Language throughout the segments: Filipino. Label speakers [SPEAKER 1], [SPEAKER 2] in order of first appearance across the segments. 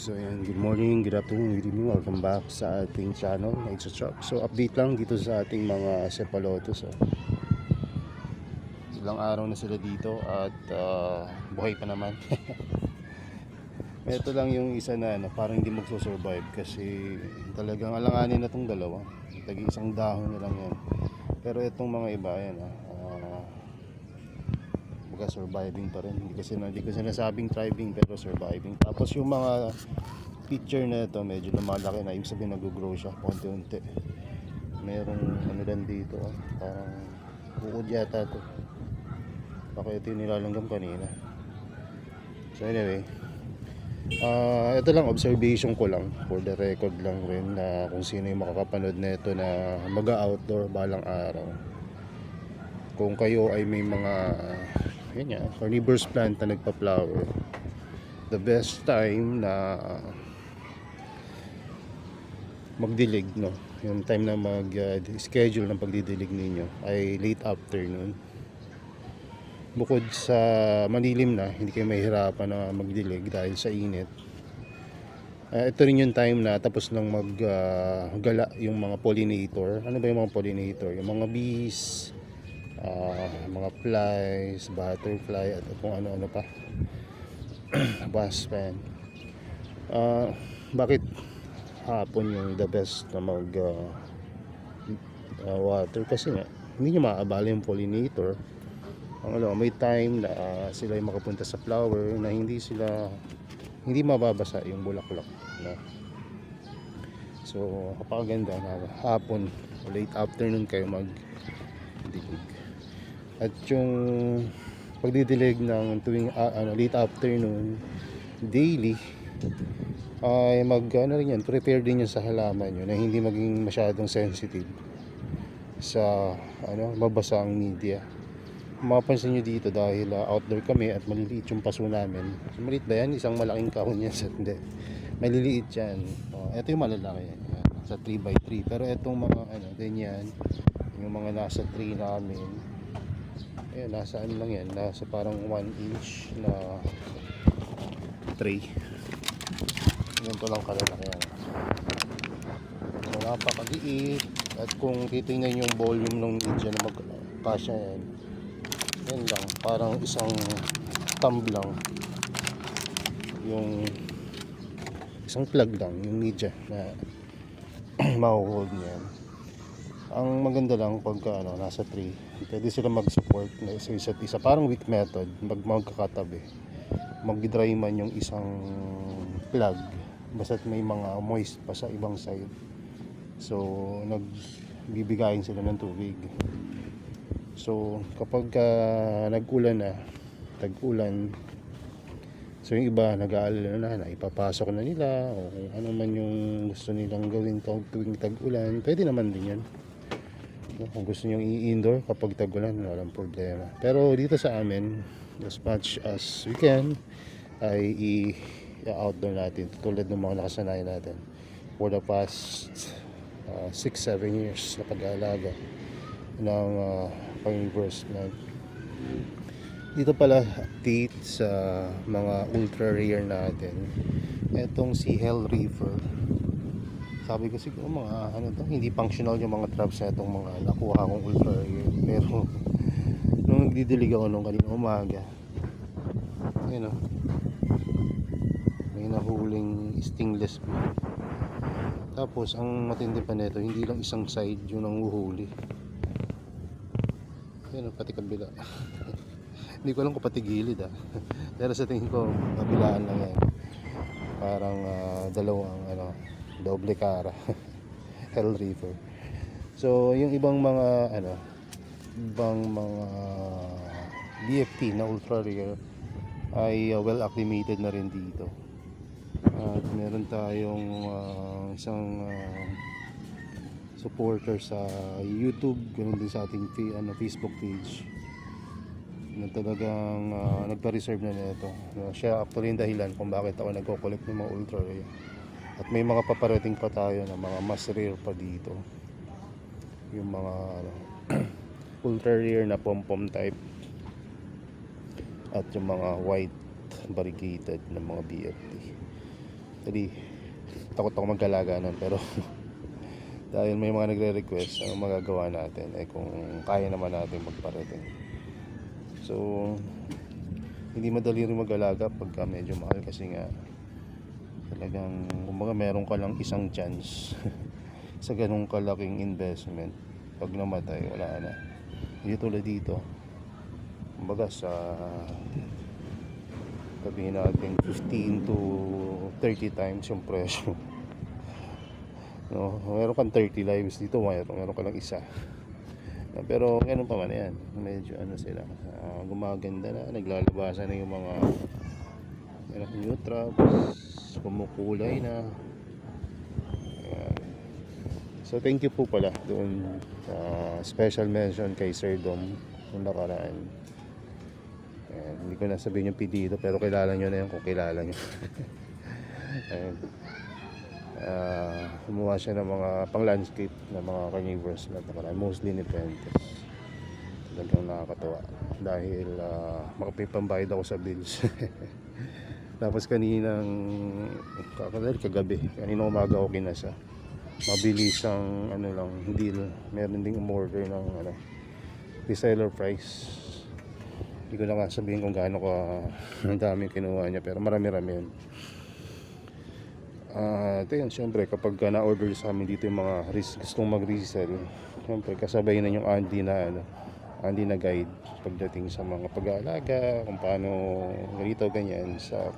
[SPEAKER 1] So ayan, good morning, good afternoon, good evening, welcome back sa ating channel, Nights Shop. So update lang dito sa ating mga Cephalotus. Ilang araw na sila dito at buhay pa naman. Ito lang yung isa na parang hindi magsusurvive kasi talagang alanganin na tong dalawa. Tagi-isang dahon na lang yan. Pero itong mga iba yan baga surviving pa rin. Hindi ko sinasabing thriving pero surviving. Tapos yung mga picture na ito medyo lumalaki na, ibig sabihin nag-grow siya konti-unti. Merong ano lang dito parang bukod yata to, baka ito yung nilalanggam kanina. So anyway, ito lang observation ko lang for the record lang rin na kung sino yung makakapanood na ito na mag-outdoor balang araw. Kung kayo ay may mga carnivorous plant na nagpa-flower, the best time na magdilig, no, yung time na schedule ng pagdidilig ninyo ay late afternoon. Bukod sa malilim na, hindi kayo mahihirapan na magdilig dahil sa init. Ito rin yung time na tapos nang maggala yung mga pollinator. Ano ba yung mga pollinator? Yung mga bees, mga flies, butterfly, at kung ano-ano pa. Wasp fan. Bakit hapon yung the best na mag water? Kasi nga hindi nyo maaabala yung pollinator. May time na sila yung makapunta sa flower na hindi mababasa yung bulaklak, no? So kapaganda na hapon o late afternoon kayo magdilig. At yung pagdidilig ng tuwing late afternoon daily ay prepare din yun sa halaman nyo na hindi maging masyadong sensitive sa mabasa ang media. Mapapansin nyo dito dahil outdoor kami at maliliit yung paso namin. So, maliit ba yan? Isang malaking kahon yan. Hindi, maliliit yan. Ito yung malalaki sa 3x3, pero itong mga ganyan, yung mga nasa 3 namin, nasa lang yan, nasa parang 1 inch na tray. Ganito lang kalalaki yan. So napakaliit. At kung titingnan yung volume ng media na magkasya yan lang, parang isang thumb lang, yung isang plug lang yung media na ma-hold niyan. Ang maganda lang pagka nasa 3, pwede sila mag-support na sa isa't isa, parang wick method, magkakatabi, mag-dry man yung isang plug basta't may mga moist pa sa ibang side. So nagbibigayin sila ng tubig. So kapag nag-ulan na, tag-ulan, so yung iba nag-aalala na ipapasok na nila o kung ano man yung gusto nilang gawin tuwing tag-ulan, pwede naman din yan. Kung gusto nyo i-indoor kapag tag-ulan, walang problema. Pero dito sa amin, as much as we can ay i-outdoor natin tulad ng mga nakasanayan natin for the past 6-7 years na pag-aalaga ng carnivorous plant. Dito pala update sa mga ultra rare natin. Etong si Hell Reaver, sabi ko siguro hindi functional yung mga traps na itong mga nakuha kong ultra rare. Pero nung nagdidilig ako nung kanina umaga, may nahuling stingless bee. Tapos ang matindi pa nito, hindi lang isang side yung nanguhuli, pati kabila. Hindi ko alam kung pati gilid pero sa tingin ko kabilaan lang yan, parang dalawang doble cara. Hell Reaver. So yung ibang mga BFT na ultra rare ay well acclimated na rin dito. At meron tayong isang supporter sa YouTube, ganoon din sa ating Facebook page na talagang nagpa-reserve na nito. Siya actually yung dahilan kung bakit ako nagko-collect ng mga ultra rare. At may mga paparating pa tayo na mga mas rare pa dito, yung mga ultra rare na pom-pom type at yung mga white variegated na mga BFT. Actually, takot ako mag-alaga nun, pero dahil may mga nagre-request, ang magagawa natin ay kung kaya naman natin magparating. So hindi madali rin mag-alaga pagka medyo mahal, kasi nga talagang kumbaga meron ka lang isang chance sa ganung kalaking investment. Pag namatay, wala na. Hindi tulad dito, kumbaga sa sabihin natin 15 to 30 times yung presyo. No, meron kang 30 lives dito, meron ka lang isa. Pero ganun pa man yan, medyo ano sila, gumaganda na, naglalabasan na yung mga new traps, kumukulay na. Ayan. So thank you po pala doon, special mention kay Sir Dom nung nakaraan. Ayan, hindi ko na sabihin yung pedido, pero kilala nyo na yun kung kilala nyo. Ayan. Kumuha siya ng mga pang landscape na mga carnivores na nakaraan, mostly Nepenthes. Talagang nakakatawa dahil makapipambayad ako sa bills. Tapos kaninang kagabi, kaninang umaga ako kinasa. Mabilis ang ano lang, deal. Meron ding umorder ng ano, reseller price. Hindi ko na nga sabihin kung gaano ka ang daming kinuha niya, pero marami-rami yun. Ito yan, syempre kapag na-order sa amin dito yung mga gustong mag-resell, syempre kasabay na yung Andy na guide pagdating sa mga pag-aalaga, kung paano ganito ganyan sa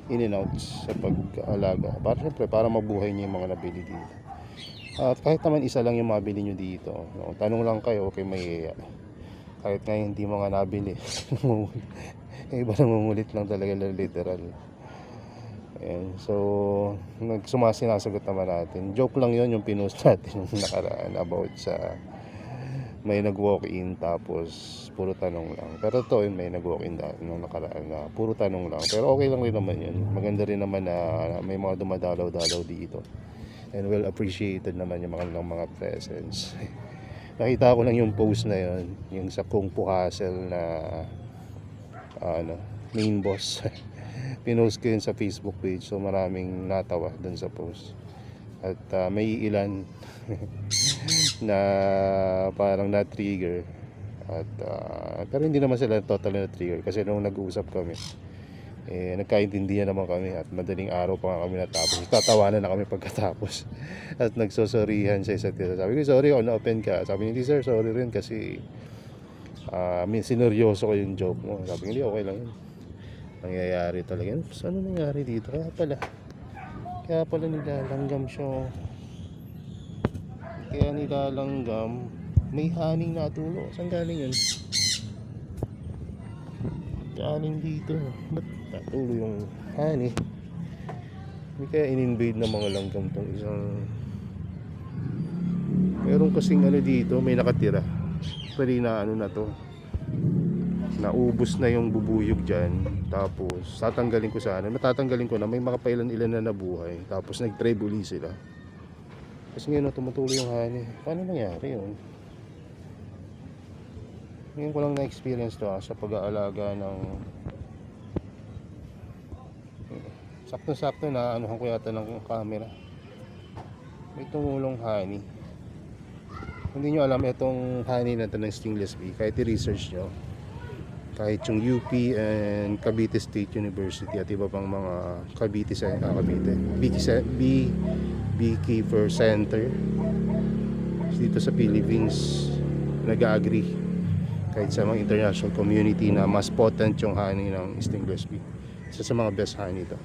[SPEAKER 1] in and outs sa pag-aalaga, para syempre para mabuhay niyo yung mga nabili dito. At kahit naman isa lang yung mabili nyo dito, no, tanong lang kayo, okay, may kahit nga hindi mga nabili. Iba nangungulit lang talaga, literal. Ayan, so sinasagot naman natin. Joke lang yon yung pinost natin yung nakaraan about sa may nag-walk-in tapos puro tanong lang. Pero to may nag-walk-in nung nakaraan na puro tanong lang. Pero okay lang rin naman yun. Maganda rin naman na may mga dumadalaw-dalaw dito. And well appreciated naman yung mga presence. Nakita ko lang yung post na yon, yung sa Kung Fu Hustle na main boss. Pinost ko yun sa Facebook page, so maraming natawa dun sa post. At may ilan na parang na-trigger. At pero hindi naman sila totally na-trigger kasi nung nag-uusap kami, nagkaintindihan naman kami at madaling araw pa nga kami natapos. Tatawanan na kami pagkatapos. At nagsosorihan sa isa't isa. Sabi ko, sorry kung na-open ka. Sabi niya, hindi sir, sorry rin kasi sineryoso ko yung joke mo. Sabi niya, hindi, okay lang yun. Nangyayari talaga yun. So, ano nangyari dito? Kaya pala nilalanggam siya. Kaya nilalanggam, may haning natulo. Saan galing yun? Galing dito. Ba't natulo yung hani? Hindi kaya in-invade ng mga langgam tong isang... Meron kasing dito, may nakatira. Pwede na na to. Naubos na yung bubuyog dyan. Tapos tatanggalin ko sana. Natatanggalin ko na, may mga pailan-ilan na nabuhay. Tapos nag-tribe uli sila. Kasi ngayon tumutuloy yung hani. Paano nangyari yun? Ngayon ko lang na-experience to sa pag-aalaga ng... Sakto-sakto na anuhan ko yata ng camera. May tumulong honey. Hindi nyo alam itong honey na ito ng stingless bee. Kahit i-research nyo, kahit yung UP and Cavite State University at iba pang mga Beekeeper Center dito sa Philippines, nag-agree kahit sa mga international community na mas potent yung honey ng stingless bee. Isa sa mga best honey ito.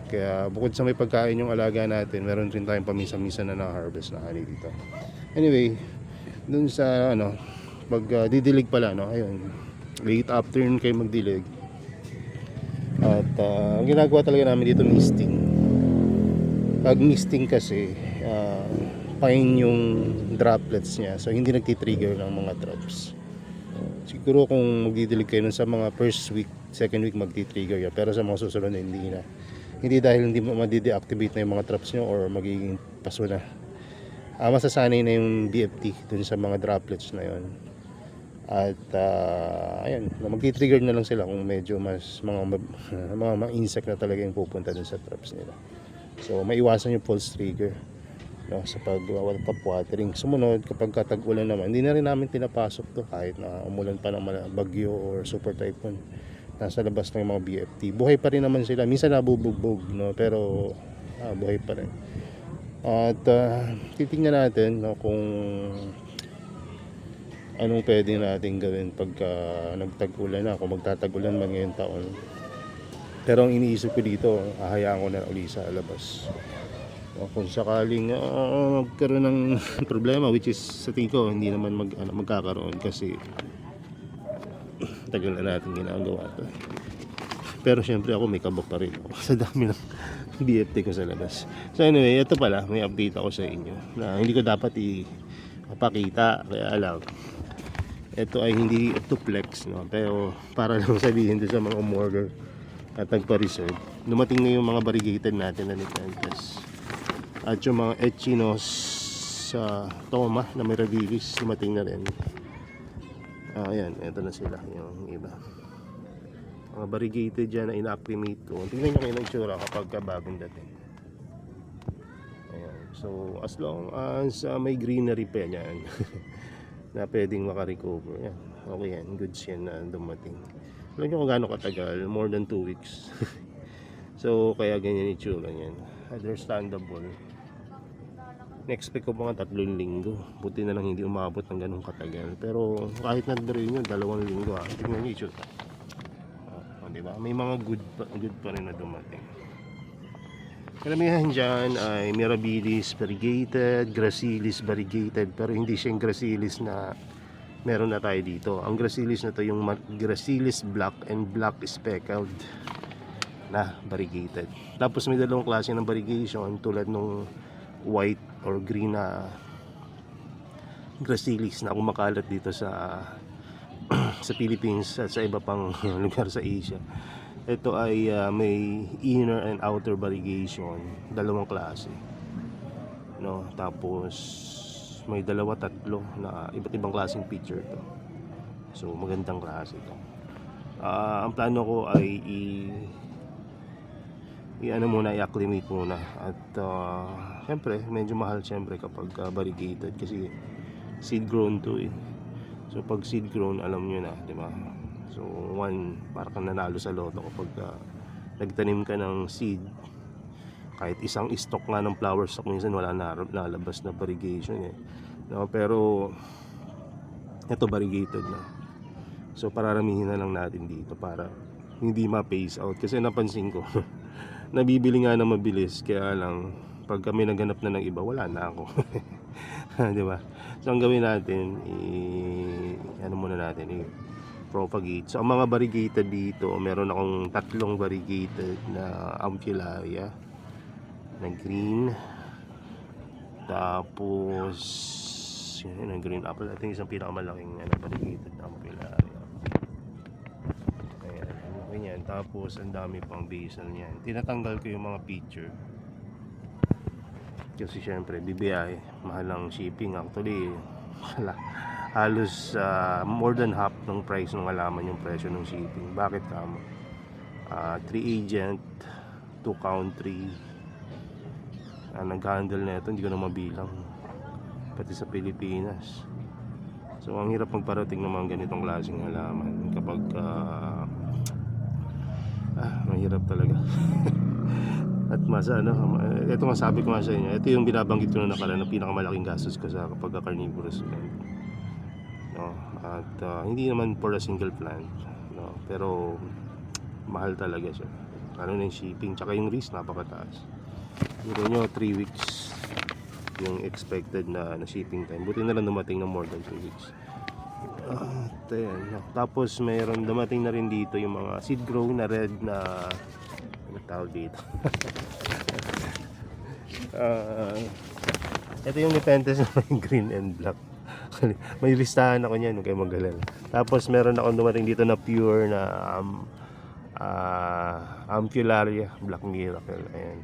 [SPEAKER 1] Kaya bukod sa may pagkain yung alaga natin, meron rin tayong paminsan-minsan na na-harvest na honey dito. Anyway, dun sa pag didilig pala, ayun, late afternoon kayo magdilig. At ang ginagawa talaga namin dito, misting. Pag misting kasi, fine yung droplets niya, so hindi nagtitrigger ng mga drops. Siguro kung magdidilig kayo sa mga first week, second week magti-trigger yan, pero sa mga susunod na hindi na. Hindi dahil hindi ma-deactivate na yung mga traps nyo or magiging paso na. Masasanay na yung BFT dun sa mga droplets na yon. At ayun, magti-trigger na lang sila kung medyo mas mga insect na talaga yung pupunta dun sa traps nila. So maiwasan yung false trigger, no, sa top watering. Sumunod, kapag tag-ulan naman, hindi na rin namin pinapasok to kahit na umulan pa ng bagyo or super typhoon. Nasa labas ng mga BFT. Buhay pa rin naman sila. Minsan nabubugbog, no, pero buhay pa rin. At titingnan natin, no, kung anong pwede natin gawin pagka nagtag-ulan na, kung magtatag-ulan man ngayong taon. Pero ang iniisip ko dito, hahayaan ko na uli sa labas. O, kung sakaling magkaroon ng problema, which is sa tingin ko hindi naman magkakaroon kasi tagal na natin ginagawa to. Pero syempre ako may kabak pa rin ako sa dami ng BFT ko sa labas. So anyway, ito pala, may update ako sa inyo na hindi ko dapat ipakita, kaya alam. Ito ay hindi to flex, no? Pero para lang sabihin doon sa mga umorder at nagpa-reserve, dumating na yung mga variegated natin na Nepenthes. At yung mga Echinos sa Toma na Mirabilis, dumating na rin. Ayan, ito na sila yung iba. Mga variegated dyan na ina-acclimate ko. Tingnan nyo kayo ng itsura kapag bagong dating. Ayan. So, as long as may greenery pa yan na pwedeng makarecover, yan. Okay yan, goods yan na dumating. Alam nyo kung gaano katagal, more than 2 weeks. So, kaya ganyan itsura yan. Understandable. Na-expect ko mga 3 linggo. Buti na lang hindi umabot ng ganun katagal. Pero kahit nandirin yun, 2 linggo. Tingnan nyo itsura. Diba? May mga good pa rin na dumating. Karamihan dyan ay Mirabilis variegated, Gracilis variegated, pero hindi siyang Gracilis na meron na tayo dito. Ang Gracilis na to yung Gracilis black and black speckled na variegated. Tapos may dalawang klase ng variegation tulad nung white or green na Gracilis na kumakalat dito sa Philippines at sa iba pang lugar sa Asia. Ito ay may inner and outer variegation, dalawang klase, no? Tapos may dalawa tatlo na iba't ibang klaseng picture to. So magandang klase to. Ang plano ko ay i-acclimate muna at syempre medyo mahal syempre kapag variegated kasi seed grown to eh. So pag seed grown, alam nyo na, di ba? So para kang nanalo sa loto kapag nagtanim ka ng seed. Kahit isang stock nga ng flower stock, minsan wala na lalabas na variegation eh. No, pero ito variegated na. So pararamihin na lang natin dito para hindi ma-phase out. Kasi napansin ko, nabibili nga na mabilis, kaya lang pag kami naghanap na ng iba, wala na ako. Di ba? So ang gawin natin, muna natin, propagate. So ang mga variegated dito, meron akong 3 variegated na Amphilaria na green. Tapos yun, ang green apple. Ito yung isang pinakamalaking variegated na Amphilaria. Ayan, yan. Tapos ang dami pang basil niyan. Tinatanggal ko yung mga picture kasi syempre BBI, mahal ang shipping. Actually halos more than half ng price nung alaman yung presyo ng shipping. Bakit kamo? 3 agent, 2 country nag-handle na ito, hindi ko na mabilang, pati sa Pilipinas. So ang hirap magparating ng mga ganitong klaseng halaman kapag mahirap talaga. At ito nga sabi ko nga sa inyo, ito yung binabanggit ko na nakaraan na pinakamalaking gastos ko sa kapag carnivorous plant, no? At hindi naman for a single plant, no? Pero mahal talaga siya, lalo na yung shipping, tsaka yung risk napakataas. Dito nyo 3 weeks yung expected na shipping time, buti na lang dumating na more than 3 weeks. No? Tapos mayroon dumating na rin dito yung mga seed grow na red na tawag dito. Ito yung Nepenthes na may green and black. May listahan ako niyan, huwag kayo mag-alala. Tapos meron akong dumating dito na pure na Amphilaria Black Miracle. Ayan.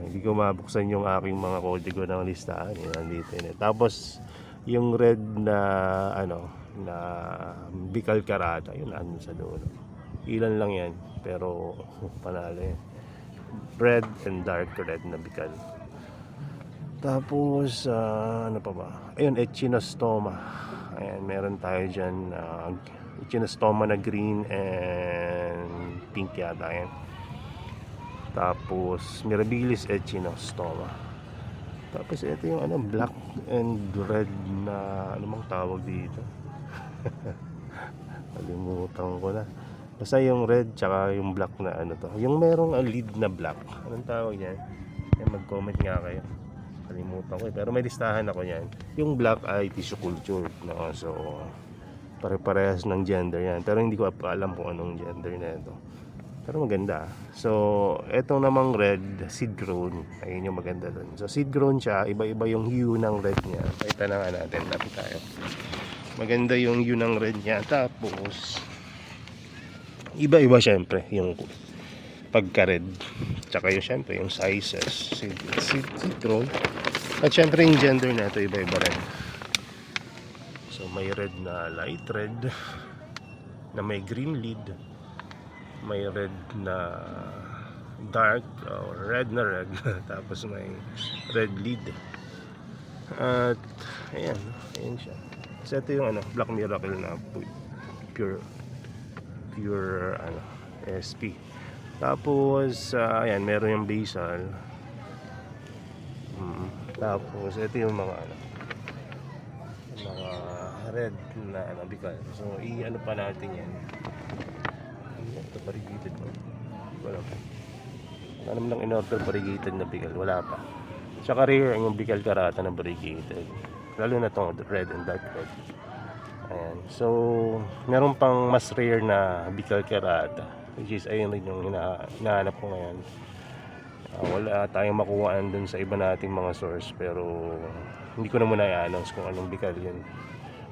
[SPEAKER 1] Hindi ko mabuksan yung aking mga kode ko ng listahan. Nandito yun. Tapos yung red na na Bicol Carata, yun sa dulo. Ilan lang yan, pero panalo yan. red and dark red na bikal. Tapos ano pa ba? Ayun, echinostoma. Ayan, meron tayo dyan echinostoma na green and pink yata yan. Tapos mirabilis echinostoma. Tapos ito yung ano, black and red na ano mang tawag dito. Kalimutan ko na. Basta yung red tsaka yung black na ano to. Yung merong lead na black. Anong tawag yan? Mag-comment nga kayo. Kalimutan ko pero may listahan ako yan. Yung black ay tissue culture, no? So pare-parehas ng gender yan, pero hindi ko pa alam kung anong gender na ito, pero maganda. So etong namang red, seed grown, ayun yung maganda dun. So seed grown siya, iba-iba yung hue ng red niya. Pakita na nga natin, lapit tayo. Maganda yung hue ng red niya. Tapos iba-iba syempre yung pagka-red, tsaka yung syempre yung sizes, seed grown. At syempre yung gender na ito iba-iba rin. So may red na light red na may green lead, may red na dark or red na red tapos may red lead. At ayan siya. So ito yung ano, Black Miracle na pure ano, SP. Tapos ayan, meron yung basal. Tapos ito yung mga ano, mga red na ano, bikal. So i-ano pa natin yan. Ito variegated mo. Wala pa. Wala naman lang in-order variegated na bikal. Wala pa. Tsaka rare yung bikal karata na variegated. Lalo na itong red and dark red. Ayan. So meron pang mas rare na bikal karata, which is ayun rin yung hinahanap ko ngayon. Wala tayong makuhaan dun sa iba nating mga source, pero hindi ko na muna i-announce kung anong bikal yun.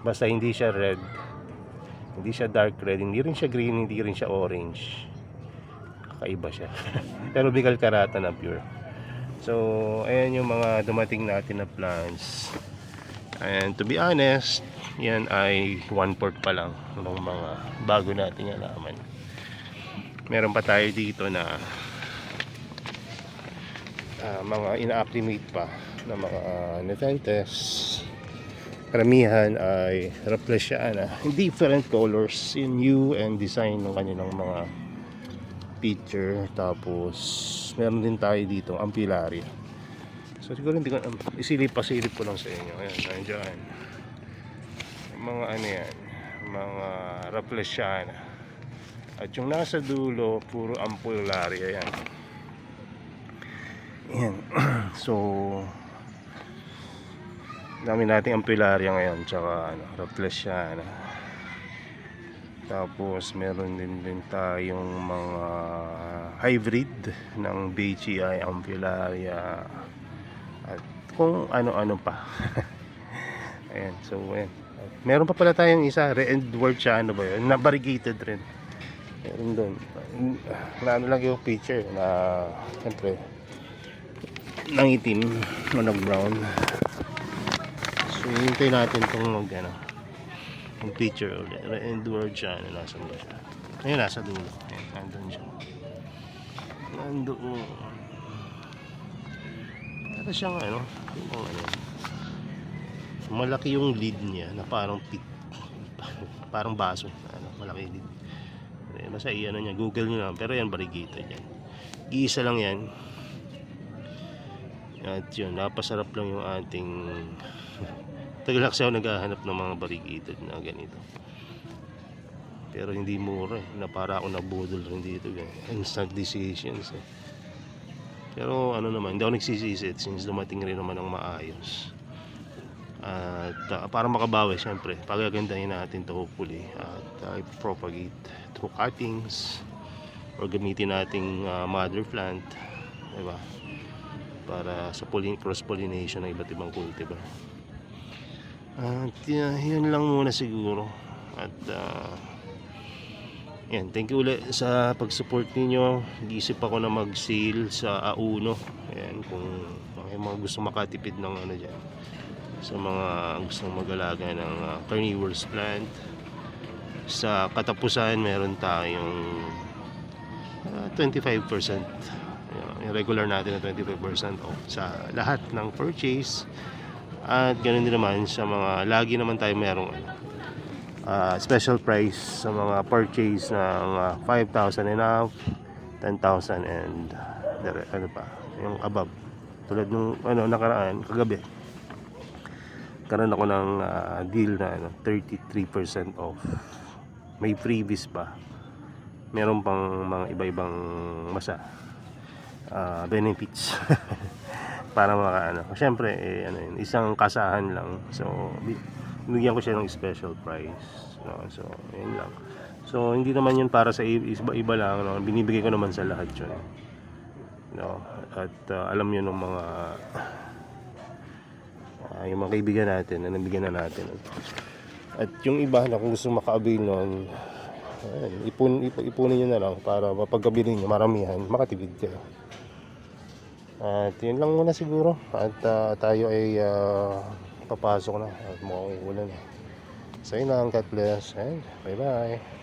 [SPEAKER 1] Basta hindi siya red, hindi siya dark red, hindi rin siya green, hindi rin siya orange. Kakaiba siya. Pero bikal karata na pure. So ayan yung mga dumating natin na plants. And to be honest, yan ay 1/4 pa lang ng mga bago nating alaman. Meron pa tayo dito na mga ina-acclimate pa na mga Nepenthes. Karamihan ay Rafflesiana, different colors in hue and design ng kanilang mga picture. Tapos meron din tayo dito Ampillaria. So siguro hindi ko isilip ko lang sa inyo. Ayan, nandiyan mga ano yan, mga Rafflesiana. At yung nasa dulo puro Ampillaria yan. Ayan. So dami nating Ampillaria ngayon, tsaka ano, Rafflesiana. Tapos meron din tayong mga hybrid ng BGI Ampillaria at kung ano-ano pa. Ayan, so ayan. Meron pa pala tayong isa, Edward siya, ano ba yun, na variegated rin. Meron doon na ano lang yung picture na siyempre nangitim o nag-brown. So hintay natin itong ano, yung picture ulit. Edward siya, ano, nasa ba siya? Ayun, nasa dulo. Ayan, nandun siya. Nandoon. Para siyang ano, yung ano, malaki yung lid niya na parang pit, parang baso, ano, malaki lid. Basta i-ano niya, Google nyo lang. Pero yan, variegated yan. Iisa lang yan. At yun, napasarap lang yung ating tagal kasi ako naghahanap ng mga variegated na ganito. Pero hindi mura eh, na para ako nabudol rin dito eh. Instant decisions eh. Pero ano naman, hindi ako nagsisisi since dumating rin naman ng maayos. At para makabawi, syempre pagagandahin natin to hopefully. At propagate through cuttings or gamitin nating mother plant, diba? Para sa cross pollination ng iba't ibang cultivar. At yun lang muna siguro. At yan, thank you ulit sa pag-support ninyo. Nag-iisip ako na mag-sale sa Auno. Ayan, kung may mga gusto makatipid ng ano dyan, sa mga gustong mag-alaga ng carnivorous plant. Sa katapusan meron tayong 25% yung regular natin na 25% off sa lahat ng purchase. At ganoon din naman sa mga, lagi naman tayo merong special price sa mga purchase ng 5,000 and up, 10,000 and ano pa, yung above. Tulad nung nakaraan, kagabi, karoon ako ng deal na 33% off. May freebies pa. Meron pang mga iba-ibang benefits para syempre isang kasahan lang, so binigyan ko siya ng special price, no? So yun lang. So hindi naman yun para sa iba lang, no? Binibigay ko naman sa lahat yun, no? At alam yun ng mga yung mga kaibigan natin na nabigyan na natin. At yung iba na kung gusto maka-avail nun, ipunin nyo na lang para mapagkabili nyo maramihan, makatipid kayo. At yun lang muna siguro. At tayo ay papasok na at mukhang ulan na. So yun lang, God bless and bye bye.